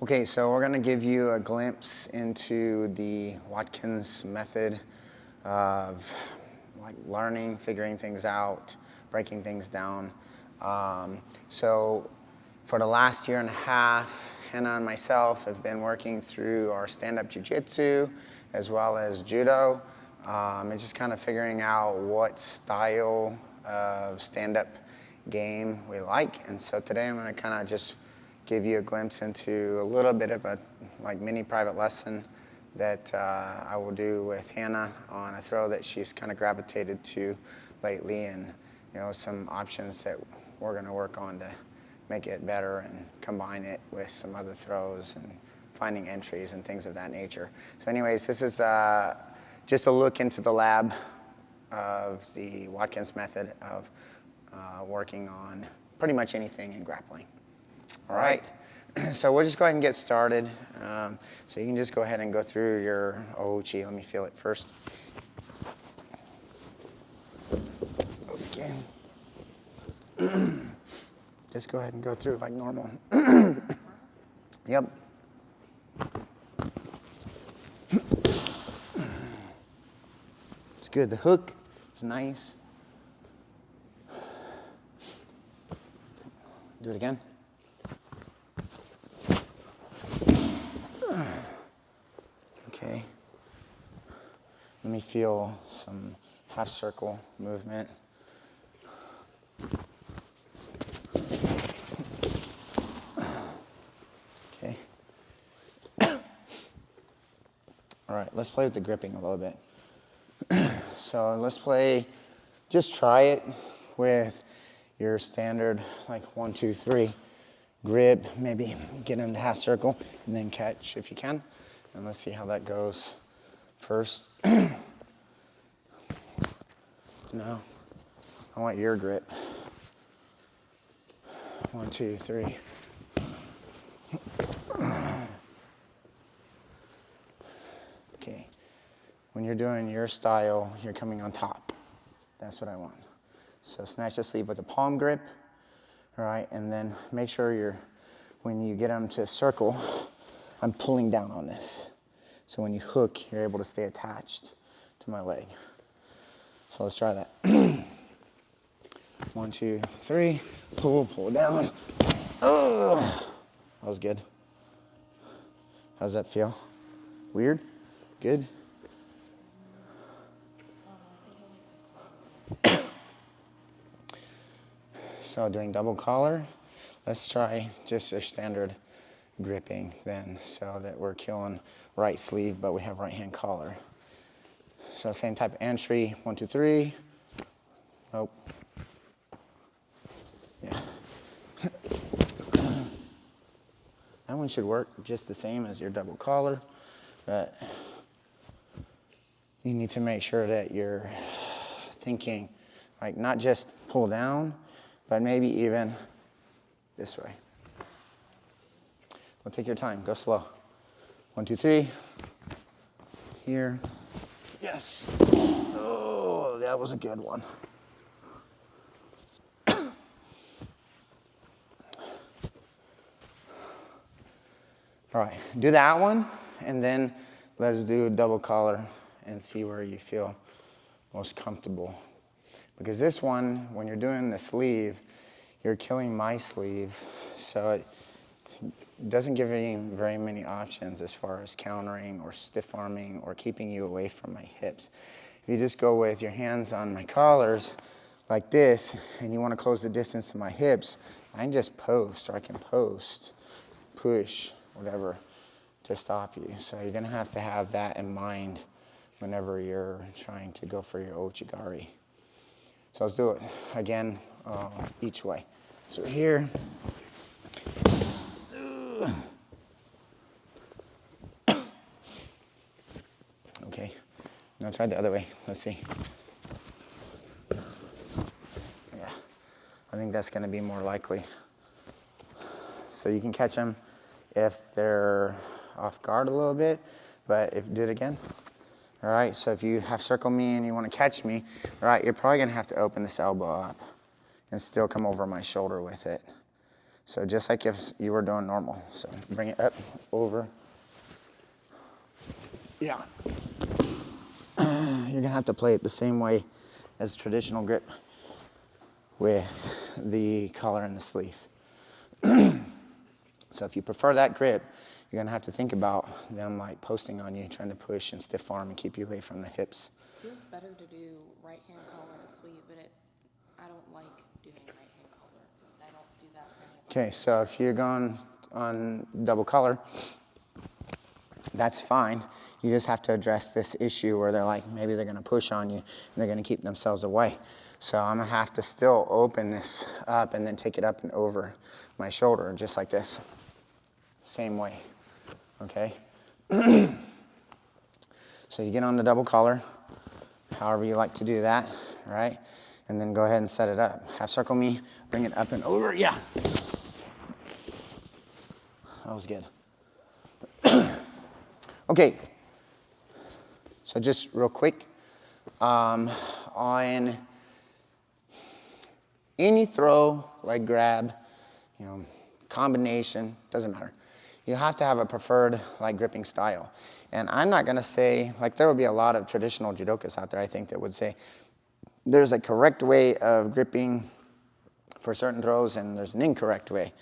Okay, so we're going to give you a glimpse into the Watkins method of like learning, figuring things out, breaking things down. So for the last year and a half, Hannah and myself have been working through our stand-up jiu-jitsu as well as judo, and just kind of figuring out what style of stand-up game we like. And so today I'm going to kind of just give you a glimpse into a little bit of a like mini private lesson that I will do with Hannah on a throw that she's kind of gravitated to lately, and some options that we're going to work on to make it better and combine it with some other throws and finding entries and things of that nature. So anyways, this is just a look into the lab of the Watkins method of working on pretty much anything in grappling. All right, so we'll just go ahead and get started. So you can just go ahead and go through your Ouchi. Let me feel it first. Okay. Just go ahead and go through like normal. Yep. It's good. The hook is nice. Do it again. Okay. Let me feel some half circle movement. Okay. All right, let's play with the gripping a little bit. So let's play, just try it with your standard like 1, 2, 3 grip, maybe get into half circle and then catch if you can. And let's see how that goes first. No, I want your grip. 1, 2, 3. Okay, when you're doing your style, you're coming on top. That's what I want. So snatch the sleeve with a palm grip, all right, and then make sure when you get them to circle, I'm pulling down on this. So when you hook, you're able to stay attached to my leg. So let's try that. 1, 2, 3, pull down. Oh, that was good. How's that feel? Weird? Good? So doing double collar, let's try just a standard gripping then, so that we're killing right sleeve, but we have right hand collar. So same type of entry, 1, 2, 3. Nope. Yeah. That one should work just the same as your double collar, but you need to make sure that you're thinking like not just pull down, but maybe even this way. Well, take your time, go slow. 1, 2, 3. Here. Yes. Oh, that was a good one. All right, do that one, and then let's do a double collar and see where you feel most comfortable. Because this one, when you're doing the sleeve, you're killing my sleeve, so it doesn't give you very many options as far as countering or stiff arming or keeping you away from my hips. If you just go with your hands on my collars like this, and you want to close the distance to my hips, I can just post, or I can post, push, whatever, to stop you. So you're going to have that in mind whenever you're trying to go for your Ouchi Gari. So let's do it again, each way. So here. Okay, now try the other way. Let's see. Yeah, I think that's going to be more likely. So you can catch them if they're off guard a little bit, but do it again. All right, so if you have circle me and you want to catch me, all right, you're probably going to have to open this elbow up and still come over my shoulder with it. So just like if you were doing normal. So bring it up, over. Yeah. You're gonna have to play it the same way as traditional grip with the collar and the sleeve. So if you prefer that grip, you're gonna have to think about them like posting on you, trying to push and stiff arm and keep you away from the hips. It feels better to do right hand collar and sleeve, but I don't like doing right hand collar because I don't do that for any. Okay, so if you're going on double collar, that's fine. You just have to address this issue where they're like, maybe they're gonna push on you and they're gonna keep themselves away. So I'm gonna have to still open this up and then take it up and over my shoulder, just like this. Same way, okay? So you get on the double collar, however you like to do that, right? And then go ahead and set it up. Half circle me, bring it up and over, yeah. That was good. Okay, so just real quick, on any throw, leg grab, combination, doesn't matter. You have to have a preferred gripping style. And I'm not gonna say, there will be a lot of traditional judokas out there, I think, that would say there's a correct way of gripping for certain throws and there's an incorrect way.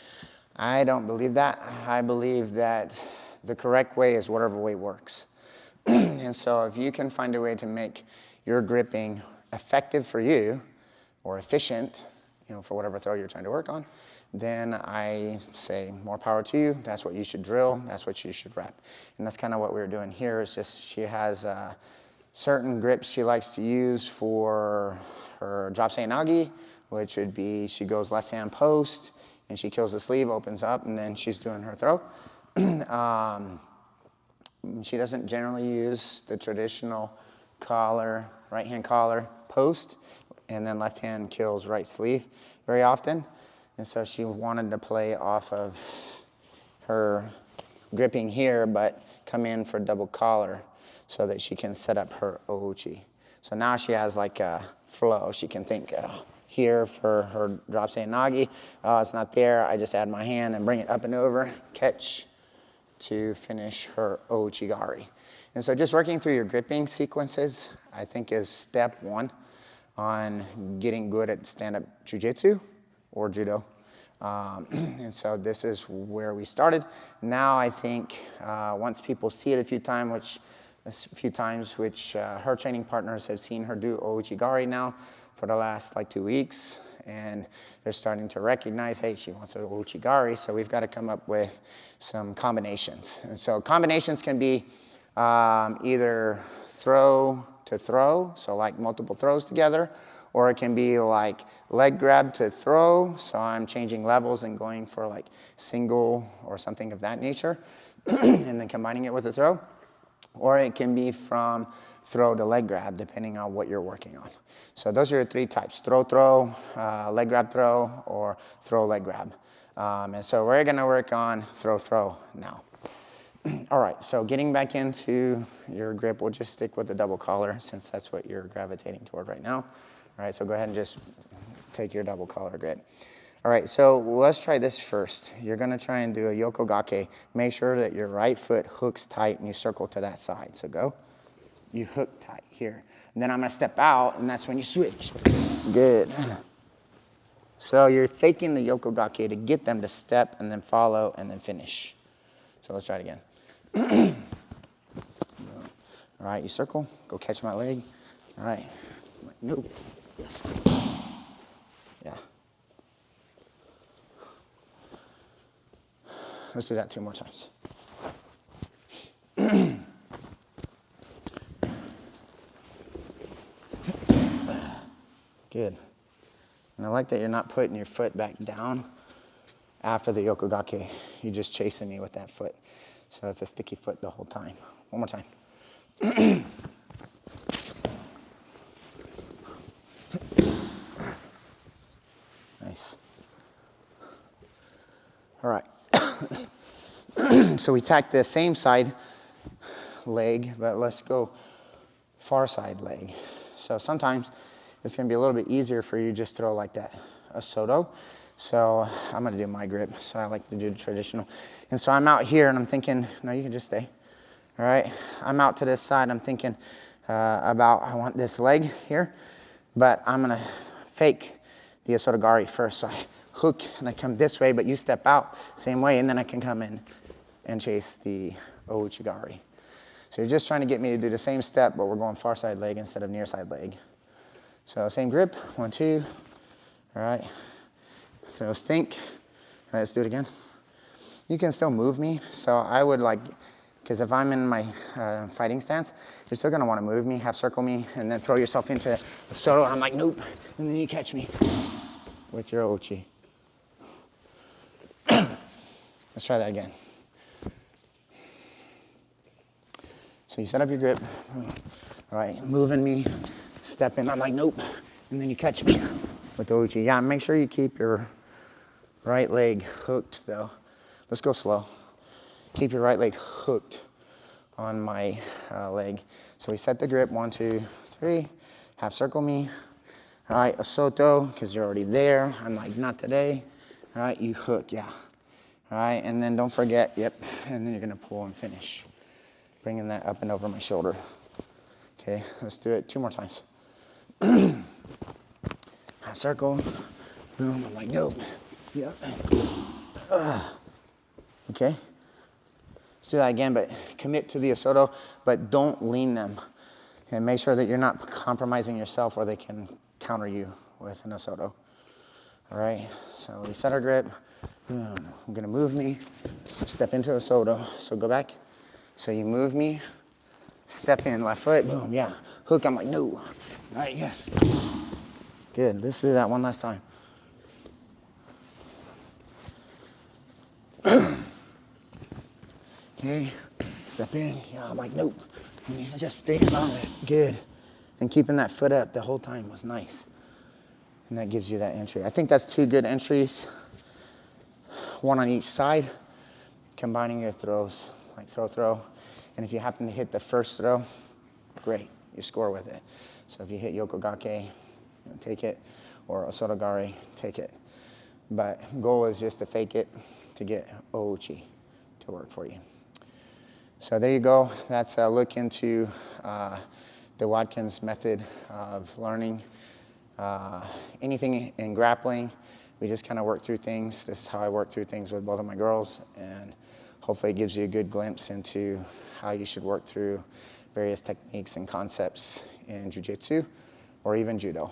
I don't believe that. I believe that the correct way is whatever way works. And so if you can find a way to make your gripping effective for you or efficient, for whatever throw you're trying to work on, then I say more power to you. That's what you should drill. That's what you should rep. And that's kind of what we're doing here. Is just she has certain grips she likes to use for her drop seoi-nage, which would be she goes left hand post and she kills the sleeve, opens up, and then she's doing her throw. She doesn't generally use the traditional collar, right hand collar post, and then left hand kills right sleeve very often. And so she wanted to play off of her gripping here, but come in for double collar so that she can set up her ouchi. So now she has a flow. She can think here for her drop seoi-nage. Oh, it's not there. I just add my hand and bring it up and over, catch to finish her Ouchi Gari. And so just working through your gripping sequences, I think, is step one on getting good at stand-up jiu-jitsu or judo. And so this is where we started. Now I think once people see it a few times, which her training partners have seen her do Ouchi Gari now for the last 2 weeks, and they're starting to recognize, hey, she wants an Ouchi Gari, so we've got to come up with some combinations. And so combinations can be either throw to throw, so multiple throws together, or it can be leg grab to throw, so I'm changing levels and going for single or something of that nature, and then combining it with a throw. Or it can be from throw to leg grab, depending on what you're working on. So those are your three types: throw, leg grab throw, or throw leg grab. And so we're gonna work on throw now. All right, so getting back into your grip, we'll just stick with the double collar since that's what you're gravitating toward right now. All right, so go ahead and just take your double collar grip. All right, so let's try this first. You're gonna try and do a yoko gake. Make sure that your right foot hooks tight and you circle to that side. So go, you hook tight here. And then I'm gonna step out and that's when you switch. Good. So you're faking the yoko gake to get them to step and then follow and then finish. So let's try it again. All right, you circle, go catch my leg. All right, no, yes, yeah. Let's do that 2 more times. Good. And I like that you're not putting your foot back down after the yoko gake. You're just chasing me with that foot. So it's a sticky foot the whole time. One more time. Nice. All right. So we tack the same side leg, but let's go far side leg. So sometimes it's going to be a little bit easier for you just throw like that, a soto. So I'm gonna do my grip. So I like to do the traditional. And so I'm out here and I'm thinking, no, you can just stay. All right, I'm out to this side. I'm thinking about, I want this leg here, but I'm gonna fake the Ouchi Gari first. So I hook and I come this way, but you step out same way, and then I can come in and chase the Ouchi Gari. So you're just trying to get me to do the same step, but we're going far side leg instead of near side leg. So same grip, 1, 2, all right. So let's think. All right, let's do it again. You can still move me, so I would like, because if I'm in my fighting stance, you're still gonna wanna move me, half circle me, and then throw yourself into solo, and I'm like, nope, and then you catch me with your Ouchi. Let's try that again. So you set up your grip, all right, moving me, step in, I'm like, nope, and then you catch me with the Ouchi. Yeah, make sure you keep your right leg hooked though. Let's go slow. Keep your right leg hooked on my leg. So we set the grip, 1, 2, 3, half circle me. All right, a soto, because you're already there. I'm like, not today. All right, you hook, yeah. All right, and then don't forget, yep, and then you're gonna pull and finish. Bringing that up and over my shoulder. Okay, let's do it 2 more times. Half circle, boom, I'm like, nope, yep. Okay, let's do that again, but commit to the Ouchi, but don't lean them. And make sure that you're not compromising yourself or they can counter you with an Ouchi. All right, so we set our grip, boom, I'm gonna move me, step into Ouchi, so go back. So you move me, step in, left foot, boom, yeah. Hook, I'm like, no. All right, yes. Good, let's do that one last time. Okay, step in, yeah, I'm like, nope. And you just stay on it, good. And keeping that foot up the whole time was nice. And that gives you that entry. I think that's 2 good entries, 1 on each side, combining your throws, like throw. And if you happen to hit the first throw, great, you score with it. So if you hit Yokogake, take it, or Ouchi Gari, take it. But goal is just to fake it to get Ouchi to work for you. So there you go. That's a look into the Watkins method of learning anything in grappling. We just kind of work through things. This is how I work through things with both of my girls, and hopefully it gives you a good glimpse into how you should work through various techniques and concepts in jiu-jitsu or even judo.